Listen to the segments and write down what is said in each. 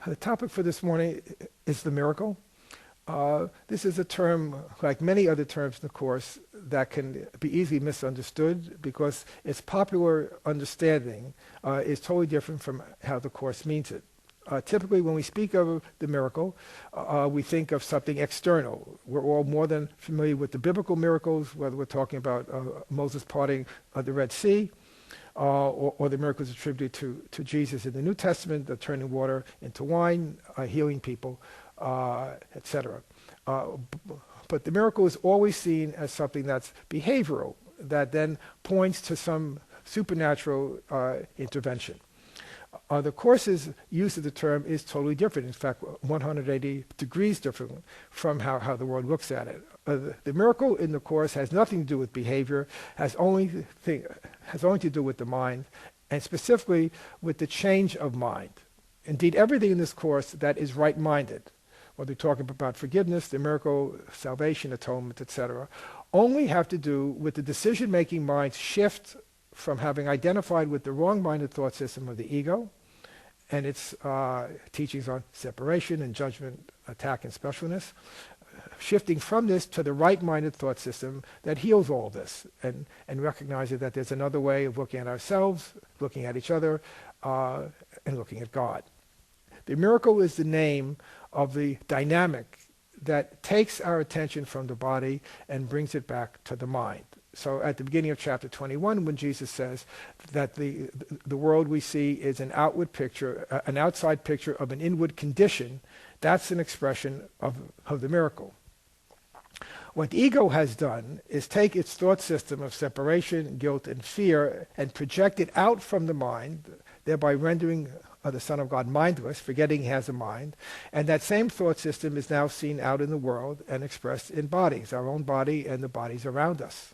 The topic for this morning is the miracle. This is a term, like many other terms in the Course, that can be easily misunderstood because its popular understanding is totally different from how the Course means it. Typically, when we speak of the miracle, we think of something external. We're all more than familiar with the biblical miracles, whether we're talking about Moses parting the Red Sea, or the miracles attributed to Jesus in the New Testament, the turning water into wine, healing people, etc. But the miracle is always seen as something that's behavioral, that then points to some supernatural intervention. The Course's use of the term is totally different. In fact, 180 degrees different from how the world looks at it. The miracle in the Course has nothing to do with behavior, has only to do with the mind, and specifically with the change of mind. Indeed, everything in this Course that is right-minded, whether we're talking about forgiveness, the miracle, salvation, atonement, etc., only have to do with the decision-making mind's shift from having identified with the wrong-minded thought system of the ego and its teachings on separation and judgment, attack, and specialness, shifting from this to the right-minded thought system that heals all this and recognizes that there's another way of looking at ourselves, looking at each other, and looking at God. The miracle is the name of the dynamic that takes our attention from the body and brings it back to the mind. So at the beginning of chapter 21, when Jesus says that the world we see is an outward picture, an outside picture of an inward condition, that's an expression of the miracle. What the ego has done is take its thought system of separation, guilt, and fear and project it out from the mind, thereby rendering the Son of God mindless, forgetting he has a mind. And that same thought system is now seen out in the world and expressed in bodies, our own body and the bodies around us.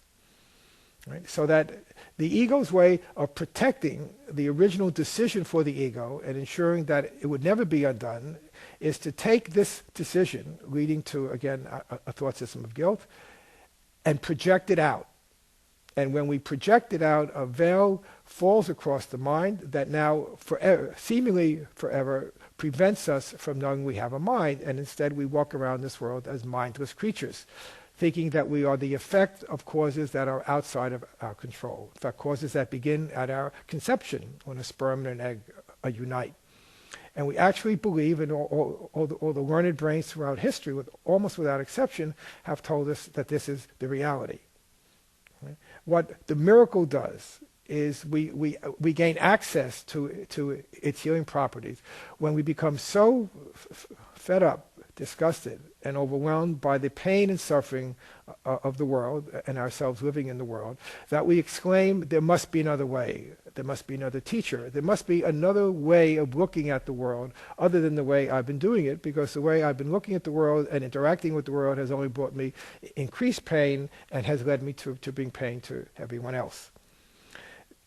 Right? So that the ego's way of protecting the original decision for the ego and ensuring that it would never be undone is to take this decision, leading to, again, a thought system of guilt, and project it out. And when we project it out, a veil falls across the mind that now, forever, seemingly forever, prevents us from knowing we have a mind, and instead we walk around this world as mindless creatures, thinking that we are the effect of causes that are outside of our control. In fact, causes that begin at our conception, when a sperm and an egg unite. And we actually believe, and all the learned brains throughout history, almost without exception, have told us that this is the reality. Right? What the miracle does is we gain access to its healing properties when we become so fed up, disgusted, and overwhelmed by the pain and suffering of the world and ourselves living in the world, that we exclaim, there must be another way, there must be another teacher, there must be another way of looking at the world other than the way I've been doing it, because the way I've been looking at the world and interacting with the world has only brought me increased pain and has led me to bring pain to everyone else.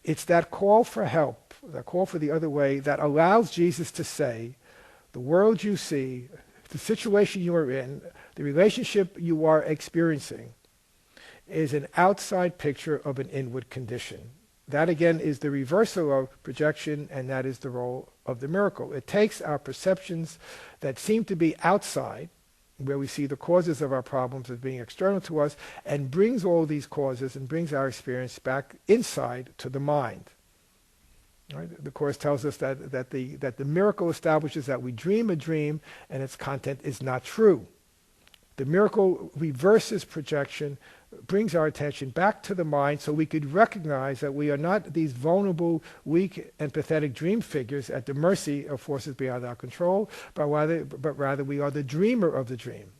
It's that call for help, that call for the other way, that allows Jesus to say, the world you see, the situation you are in, the relationship you are experiencing, is an outside picture of an inward condition. That again is the reversal of projection, and that is the role of the miracle. It takes our perceptions that seem to be outside, where we see the causes of our problems as being external to us, and brings all these causes and brings our experience back inside to the mind. Right? The Course tells us that the miracle establishes that we dream a dream and its content is not true. The miracle reverses projection, brings our attention back to the mind so we could recognize that we are not these vulnerable, weak, and pathetic dream figures at the mercy of forces beyond our control, but rather we are the dreamer of the dream.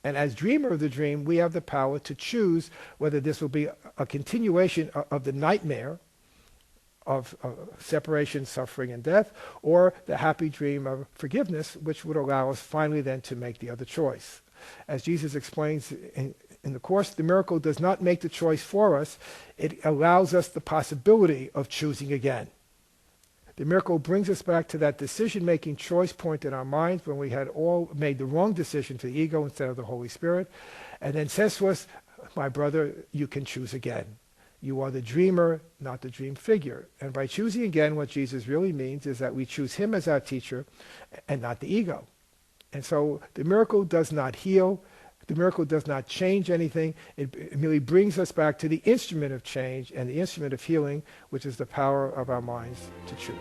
And as dreamer of the dream, we have the power to choose whether this will be a continuation of the nightmare of separation, suffering, and death, or the happy dream of forgiveness, which would allow us finally then to make the other choice. As Jesus explains in the Course, the miracle does not make the choice for us. It allows us the possibility of choosing again. The miracle brings us back to that decision-making choice point in our minds when we had all made the wrong decision to the ego instead of the Holy Spirit, and then says to us, my brother, you can choose again. You are the dreamer, not the dream figure. And by choosing again, what Jesus really means is that we choose him as our teacher and not the ego. And so the miracle does not heal. The miracle does not change anything. It merely brings us back to the instrument of change and the instrument of healing, which is the power of our minds to choose.